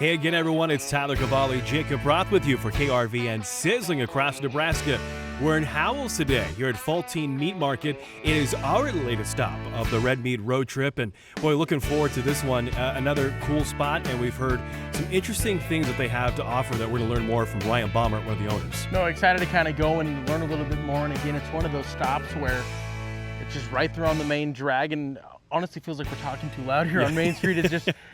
Hey again, everyone. It's Tyler Cavalli, Jacob Roth with you for KRVN Sizzling across Nebraska. We're in Howells today here at Faltin Meat Market. It is our latest stop of the Red Meat Road Trip, and boy, looking forward to this one. Another cool spot, and we've heard some interesting things that they have to offer that we're going to learn more from Ryan Baumert, one of the owners. No, excited to kind of go and learn a little bit more. And again, it's one of those stops where it's just right there on the main drag, and honestly feels like we're talking too loud here on Main Street.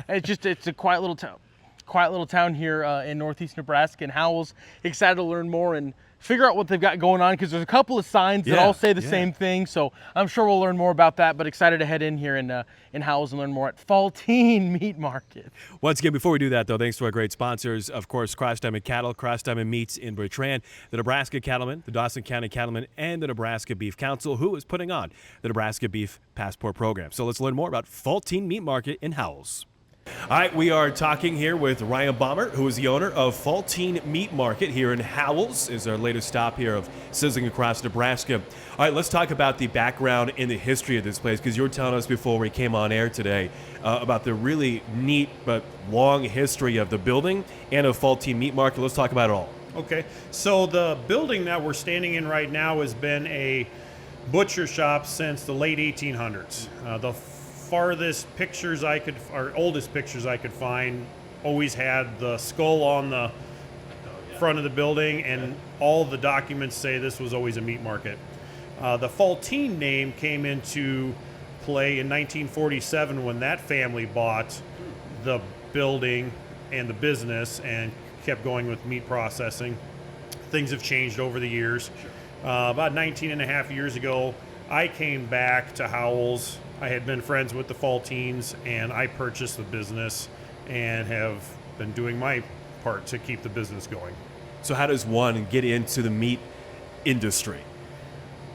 It's a quiet little town. Quiet little town here in northeast Nebraska, and Howells. Excited to learn more and figure out what they've got going on, because there's a couple of signs that all say the same thing, so I'm sure we'll learn more about that, but excited to head in here in Howells and learn more at Faltin Meat Market. Once again, before we do that, though, thanks to our great sponsors, of course, Cross Diamond Cattle, Cross Diamond Meats in Bertrand, the Nebraska Cattlemen, the Dawson County Cattlemen, and the Nebraska Beef Council, who is putting on the Nebraska Beef Passport Program. So let's learn more about Faltin Meat Market in Howells. All right, we are talking here with Ryan Baumert, who is the owner of Faltin Meat Market here in Howells. Is our latest stop here of Sizzling across Nebraska. All right, let's talk about the background and the history of this place, because you were telling us before we came on air today about the really neat but long history of the building and of Faltin Meat Market. Let's talk about it all. Okay, so the building that we're standing in right now has been a butcher shop since the late 1800s. The farthest pictures oldest pictures I could find always had the skull on the front of the building, and all the documents say this was always a meat market. The Faltin name came into play in 1947 when that family bought the building and the business and kept going with meat processing. Things have changed over the years. About 19 and a half years ago, I came back to Howells. I had been friends with the Faltins, and I purchased the business and have been doing my part to keep the business going. So how does one get into the meat industry?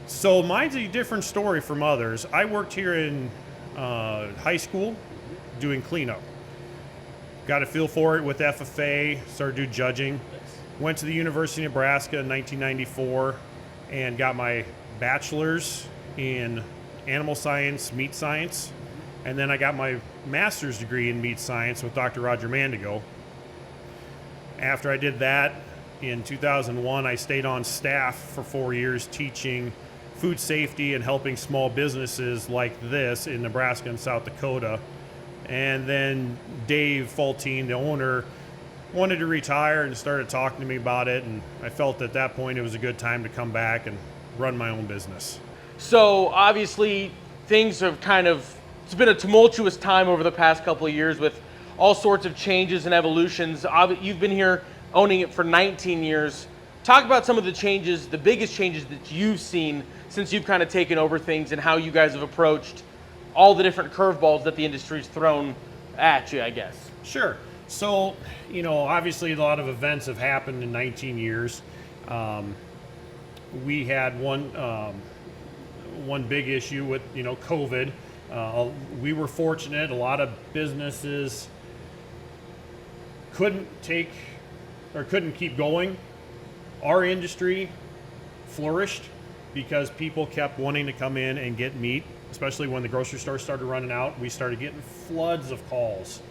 So mine's a different story from others. I worked here in high school doing cleanup. Got a feel for it with FFA, started doing judging. Went to the University of Nebraska in 1994 and got my bachelor's in animal science, meat science, and then I got my master's degree in meat science with Dr. Roger Mandigo. After I did that, in 2001, I stayed on staff for 4 years teaching food safety and helping small businesses like this in Nebraska and South Dakota. And then Dave Faltin, the owner, wanted to retire and started talking to me about it, and I felt at that point it was a good time to come back and run my own business. So obviously things have it's been a tumultuous time over the past couple of years with all sorts of changes and evolutions. You've been here owning it for 19 years. Talk about some of the changes, the biggest changes that you've seen since you've kind of taken over things, and how you guys have approached all the different curveballs that the industry's thrown at you, I guess. Sure. So, obviously a lot of events have happened in 19 years. We had one big issue with COVID. We were fortunate. A lot of businesses couldn't keep going. Our industry flourished because people kept wanting to come in and get meat, especially when the grocery stores started running out. We started getting floods of calls.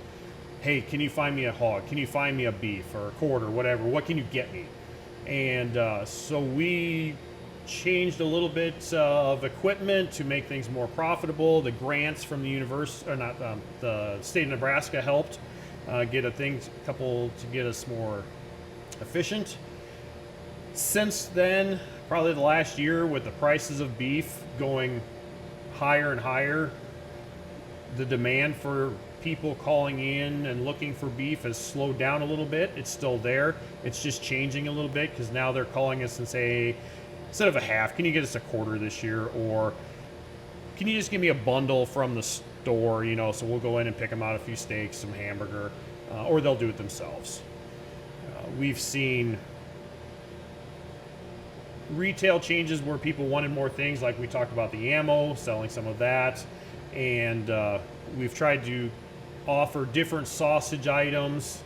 Hey, can you find me a hog? Can you find me a beef or a quarter, whatever? What can you get me? And so we changed a little bit of equipment to make things more profitable. The grants from the the state of Nebraska helped get to get us more efficient. Since then, probably the last year, with the prices of beef going higher and higher, the demand for people calling in and looking for beef has slowed down a little bit. It's still there. It's just changing a little bit, because now they're calling us and say, instead of a half, can you get us a quarter this year? Or can you just give me a bundle from the store, so we'll go in and pick them out a few steaks, some hamburger, or they'll do it themselves. We've seen retail changes where people wanted more things, like we talked about the ammo, selling some of that. And we've tried to offer different sausage items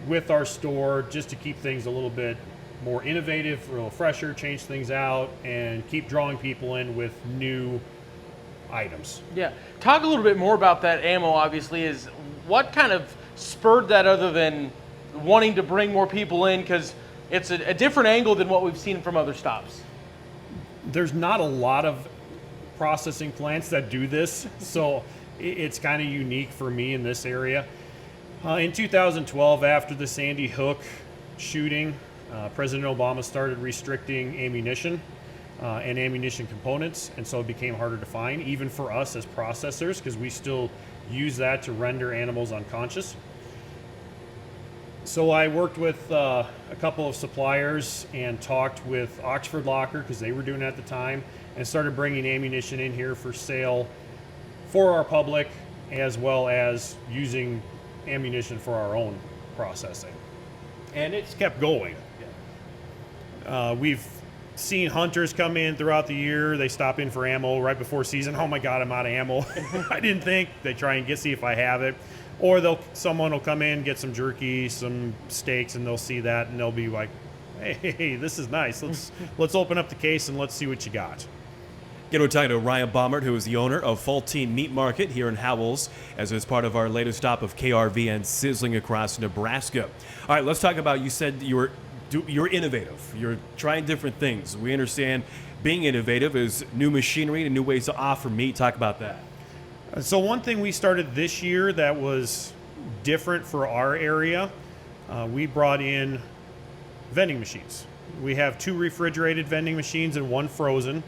with our store just to keep things a little bit more innovative, a little fresher, change things out, and keep drawing people in with new items. Yeah. Talk a little bit more about that ammo, obviously. What kind of spurred that other than wanting to bring more people in? Because it's a different angle than what we've seen from other stops. There's not a lot of processing plants that do this, so it's kind of unique for me in this area. In 2012, after the Sandy Hook shooting, President Obama started restricting ammunition and ammunition components, and so it became harder to find, even for us as processors, because we still use that to render animals unconscious. So I worked with a couple of suppliers and talked with Oxford Locker, because they were doing it at the time, and started bringing ammunition in here for sale for our public, as well as using ammunition for our own processing. And it's kept going. We've seen hunters come in throughout the year. They stop in for ammo right before season. Oh my God, I'm out of ammo. I didn't think. They try and see if I have it. Or someone will come in, get some jerky, some steaks, and they'll see that and they'll be like, hey, this is nice. Let's open up the case and let's see what you got. Again, we're talking to Ryan Baumert, who is the owner of Faltin Meat Market here in Howells, as it's part of our latest stop of KRVN Sizzling across Nebraska. All right, let's talk about, you said you're innovative. You're trying different things. We understand being innovative is new machinery and new ways to offer meat. Talk about that. So one thing we started this year that was different for our area, we brought in vending machines. We have 2 refrigerated vending machines and 1 frozen.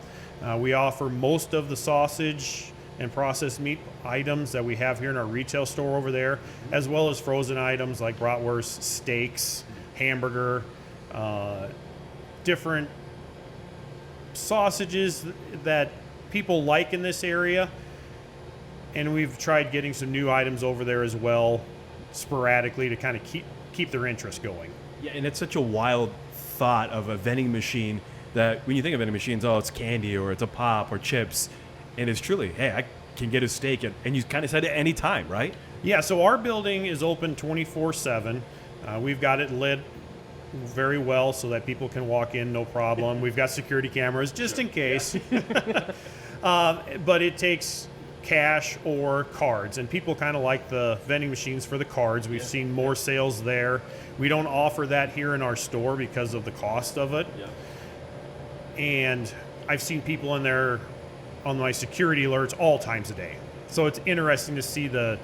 We offer most of the sausage and processed meat items that we have here in our retail store over there, as well as frozen items like bratwurst, steaks, hamburger, different sausages that people like in this area. And we've tried getting some new items over there as well, sporadically, to kind of keep their interest going. Yeah, and it's such a wild thought of a vending machine that when you think of vending machines, oh, it's candy or it's a pop or chips. And it's truly, hey, I can get a steak. And you kind of said at any time, right? Yeah, so our building is open 24/7. We've got it lit very well so that people can walk in, no problem. We've got security cameras just in case. But it takes cash or cards, and people kind of like the vending machines for the cards. We've seen more sales there. We don't offer that here in our store because of the cost of it. Yeah. And I've seen people in there on my security alerts all times a day. So it's interesting to see the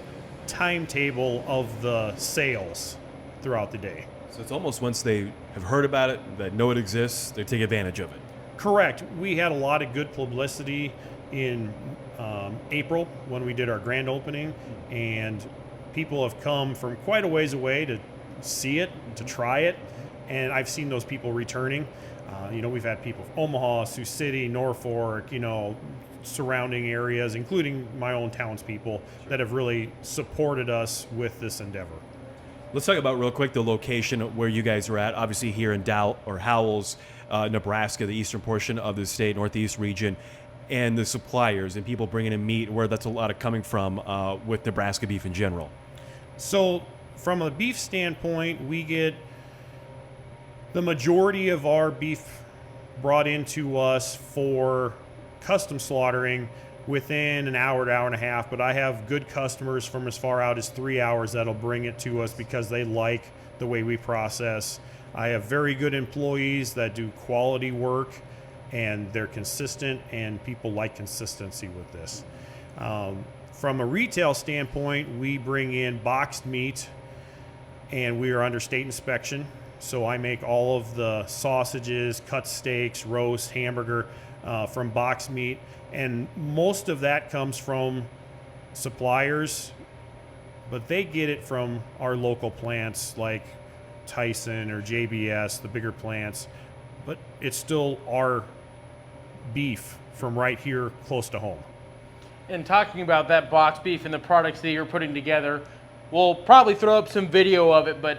timetable of the sales throughout the day. So it's almost once they have heard about it, that know it exists, they take advantage of it. Correct. We had a lot of good publicity in April when we did our grand opening, and people have come from quite a ways away to see it, to try it, and I've seen those people returning. We've had people from Omaha, Sioux City, Norfolk, surrounding areas, including my own townspeople, that have really supported us with this endeavor. Let's talk about real quick the location where you guys are at. Obviously here in Howells, Nebraska, the eastern portion of the state, northeast region, and the suppliers and people bringing in meat, where that's a lot of coming from with Nebraska beef in general. So from a beef standpoint, we get the majority of our beef brought into us for custom slaughtering within an hour to hour and a half, but I have good customers from as far out as 3 hours that'll bring it to us because they like the way we process. I have very good employees that do quality work, and they're consistent, and people like consistency with this. From a retail standpoint, we bring in boxed meat, and we are under state inspection. So I make all of the sausages, cut steaks, roast, hamburger from boxed meat. And most of that comes from suppliers, but they get it from our local plants like Tyson or JBS, the bigger plants. But it's still our beef from right here close to home. And talking about that boxed beef and the products that you're putting together, we'll probably throw up some video of it, but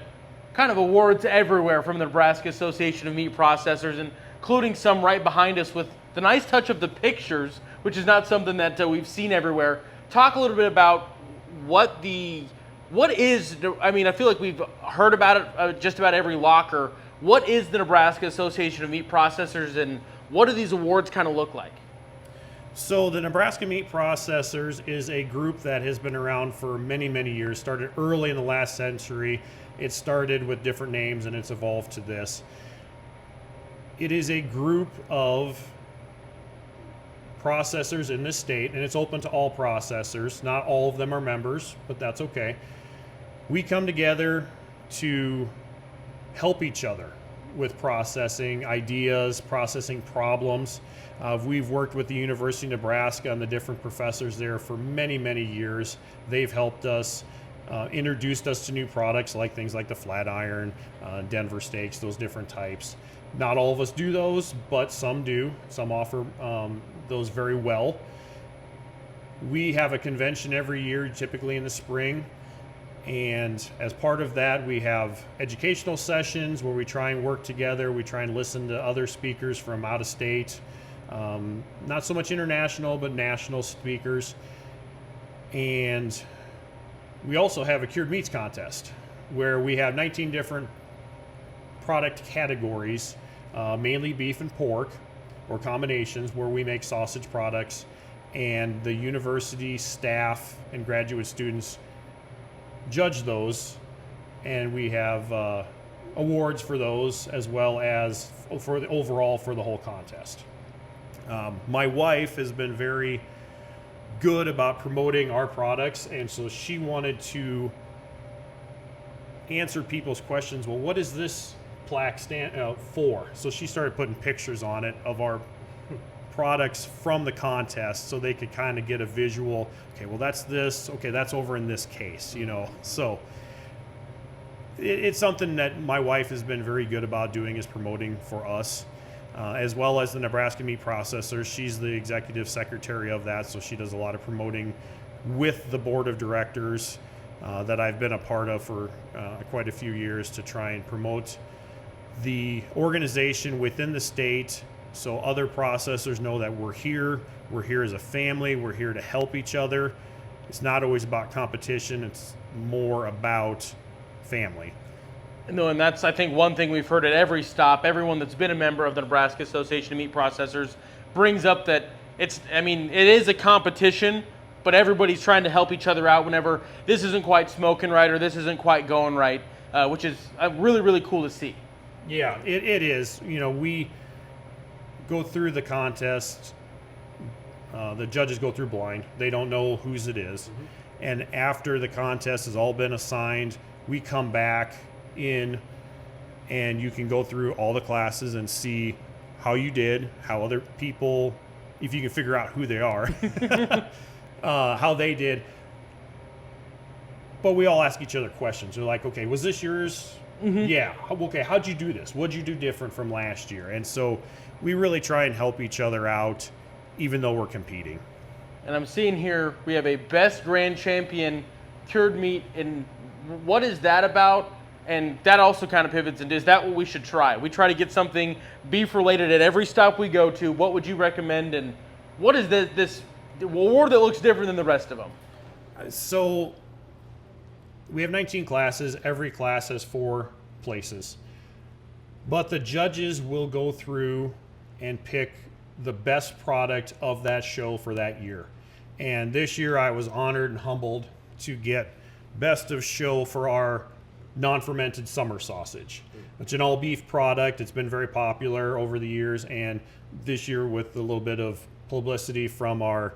kind of awards everywhere from the Nebraska Association of Meat Processors, including some right behind us with the nice touch of the pictures, which is not something that we've seen everywhere. Talk a little bit about what is, I mean, I feel like we've heard about it just about every locker. What is the Nebraska Association of Meat Processors, and what do these awards kind of look like? So the Nebraska Meat Processors is a group that has been around for many, many years. Started early in the last century. It started with different names and it's evolved to this. It is a group of processors in this state, and it's open to all processors. Not all of them are members, but that's okay. We come together to help each other with processing ideas, processing problems. We've worked with the University of Nebraska and the different professors there for many, many years. They've helped us, introduced us to new products like things like the flat iron, Denver steaks, those different types. Not all of us do those, but some do. Some offer those very well. We have a convention every year, typically in the spring. And as part of that, we have educational sessions where we try and work together. We try and listen to other speakers from out of state. Not so much international, but national speakers. And we also have a cured meats contest where we have 19 different product categories, mainly beef and pork or combinations, where we make sausage products, and the university staff and graduate students judge those, and we have awards for those as well as for the overall for the whole contest. My wife has been very good about promoting our products, and so she wanted to answer people's questions. Well, what is this plaque stand for? So she started putting pictures on it of our products from the contest so they could kind of get a visual. Okay, well, that's this. Okay, that's over in this case, you know. So it's something that my wife has been very good about doing, is promoting for us, as well as the Nebraska Meat Processors. She's the executive secretary of that, so she does a lot of promoting with the board of directors that I've been a part of for quite a few years, to try and promote the organization within the state, so other processors know that we're here as a family, we're here to help each other. It's not always about competition, it's more about family. No, and that's, I think, one thing we've heard at every stop. Everyone that's been a member of the Nebraska Association of Meat Processors brings up that it is a competition, but everybody's trying to help each other out whenever this isn't quite smoking right or this isn't quite going right, which is really, really cool to see. Yeah, it is. You know, we go through the contest. The judges go through blind. They don't know whose it is. Mm-hmm. And after the contest has all been assigned, we come back in and you can go through all the classes and see how you did, how other people, if you can figure out who they are, how they did. But we all ask each other questions. We're like, okay, was this yours? Mm-hmm. Yeah. Okay, how'd you do this? What'd you do different from last year? And so we really try and help each other out, even though we're competing. And I'm seeing here we have a best grand champion cured meat. And what is that about? And that also kind of pivots into, is that what we should try? We try to get something beef related at every stop we go to. What would you recommend? And what is this award that looks different than the rest of them? So we have 19 classes. Every class has 4 places. But the judges will go through and pick the best product of that show for that year. And this year I was honored and humbled to get best of show for our non-fermented summer sausage. It's an all-beef product. It's been very popular over the years, and this year, with a little bit of publicity from our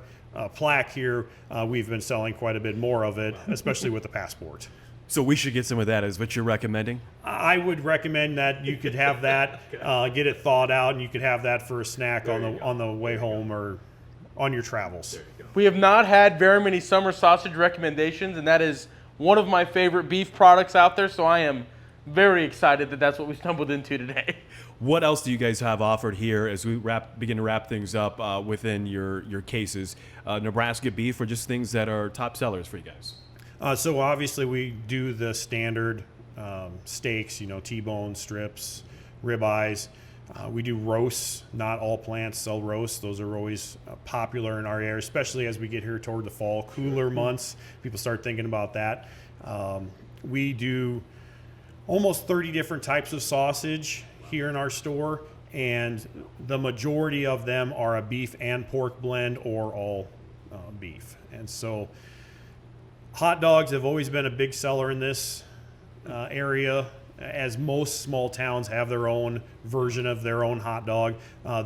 plaque here, we've been selling quite a bit more of it, especially with the passport. So we should get some of that, is what you're recommending? I would recommend that you could have that, get it thawed out, and you could have that for a snack on the way home or on your travels. We have not had very many summer sausage recommendations, and that is one of my favorite beef products out there, so I am very excited that that's what we stumbled into today. What else do you guys have offered here as we begin to wrap things up within your cases? Nebraska beef, or just things that are top sellers for you guys? So obviously we do the standard steaks, you know, T-bone strips, ribeyes. We do roasts. Not all plants sell roasts. Those are always popular in our area, especially as we get here toward the fall, cooler months. People start thinking about that. We do almost 30 different types of sausage here in our store, and the majority of them are a beef and pork blend or all beef. And so hot dogs have always been a big seller in this area, as most small towns have their own version of their own hot dog.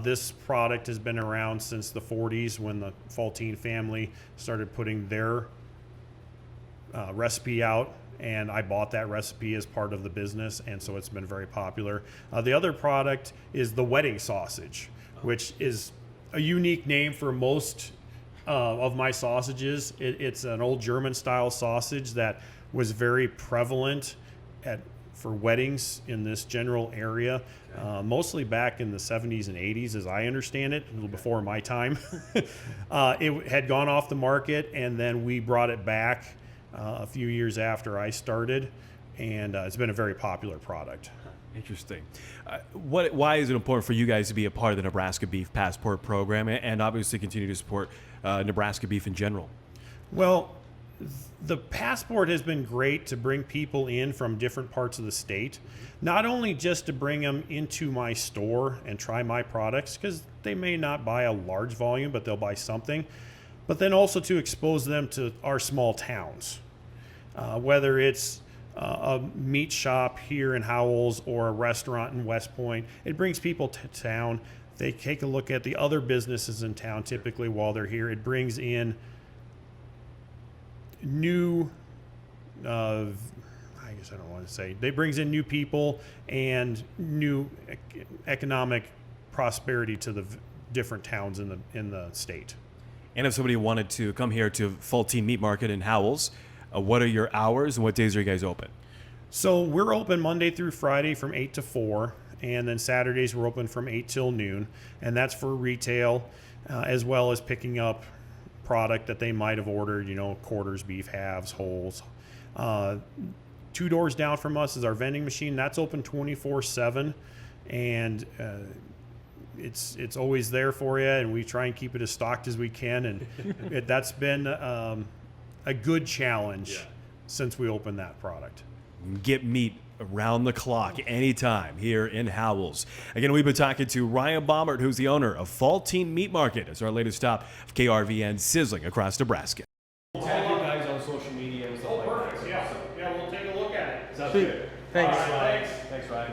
This product has been around since the 40s when the Faltin family started putting their recipe out, and I bought that recipe as part of the business, and so it's been very popular. The other product is the wedding sausage, which is a unique name for most of my sausages. It's an old German style sausage that was very prevalent for weddings in this general area, mostly back in the 70s and 80s, as I understand it, a little before my time. It had gone off the market, and then we brought it back a few years after I started, and it's been a very popular product. Interesting. Why is it important for you guys to be a part of the Nebraska Beef Passport program and obviously continue to support Nebraska beef in general? Well, the passport has been great to bring people in from different parts of the state, not only just to bring them into my store and try my products, because they may not buy a large volume, but they'll buy something, but then also to expose them to our small towns, whether it's a meat shop here in Howells or a restaurant in West Point. It brings people to town. They take a look at the other businesses in town typically while they're here. It brings in new, I guess I don't want to say, it brings in new people and new economic prosperity to the different towns in the state. And if somebody wanted to come here to Faltin Meat Market in Howells, what are your hours and what days are you guys open? So we're open Monday through Friday from 8 to 4, and then Saturdays we're open from 8 till noon, and that's for retail as well as picking up product that they might have ordered, quarters, beef, halves, wholes. 2 doors down from us is our vending machine. That's open 24/7, and it's always there for you, and we try and keep it as stocked as we can, and that's been a good challenge since we opened that product. Get meat around the clock anytime here in Howells. Again, we've been talking to Ryan Baumert, who's the owner of Faltin Meat Market. It's our latest stop of KRVN Sizzling across Nebraska. Tag you guys on social media and stuff like perfect. that. Yeah, we'll take a look at it. Sounds Sweet. good. Thanks. All right, Thanks, Ryan.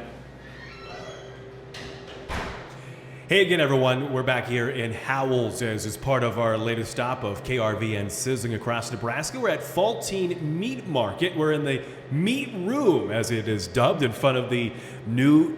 Hey again, everyone. We're back here in Howells as is part of our latest stop of KRVN Sizzling across Nebraska. We're at Faltin Meat Market. We're in the meat room, as it is dubbed, in front of the new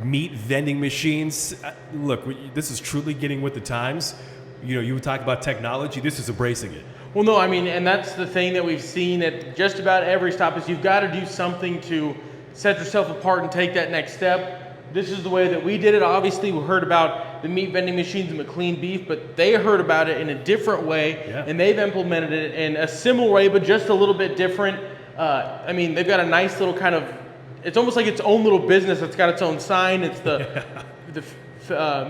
meat vending machines. Look, this is truly getting with the times. You talk about technology. This is embracing it. Well, no, I mean, and that's the thing that we've seen at just about every stop is you've got to do something to set yourself apart and take that next step. This is the way that we did it. Obviously, we heard about the meat vending machines and McLean Beef, but they heard about it in a different way, and they've implemented it in a similar way, but just a little bit different. I mean, they've got a nice little kind of, it's almost like its own little business. It's got its own sign. It's the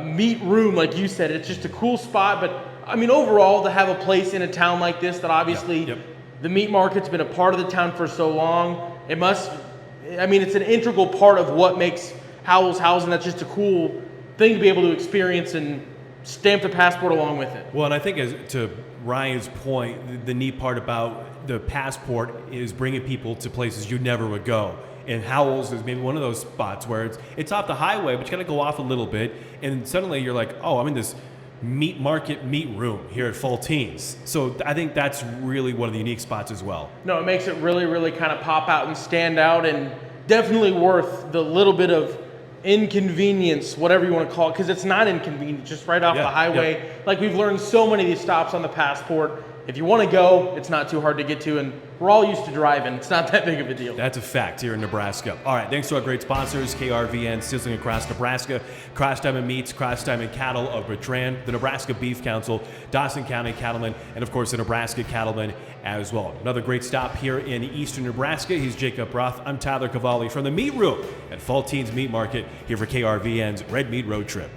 meat room, like you said. It's just a cool spot, but I mean, overall, to have a place in a town like this that obviously the meat market's been a part of the town for so long, it's an integral part of what makes Howells, and that's just a cool thing to be able to experience and stamp the passport along with it. Well, and I think to Ryan's point, the neat part about the passport is bringing people to places you never would go. And Howells is maybe one of those spots where it's off the highway, but you gotta go off a little bit, and suddenly you're like, oh, I'm in this meat market meat room here at Faltin's. So I think that's really one of the unique spots as well. No, it makes it really, really kind of pop out and stand out, and definitely worth the little bit of inconvenience, whatever you want to call it, because it's not inconvenient, just right off the highway. Like we've learned so many of these stops on the passport. If you want to go, it's not too hard to get to, and we're all used to driving. It's not that big of a deal. That's a fact here in Nebraska. All right, thanks to our great sponsors, KRVN, Sizzling across Nebraska, Cross Diamond Meats, Cross Diamond Cattle of Bertrand, the Nebraska Beef Council, Dawson County Cattlemen, and of course the Nebraska Cattlemen as well. Another great stop here in eastern Nebraska. He's Jacob Roth. I'm Tyler Cavalli from the Meat Room at Faltin's Meat Market here for KRVN's Red Meat Road Trip.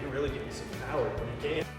You're really getting some power when you can.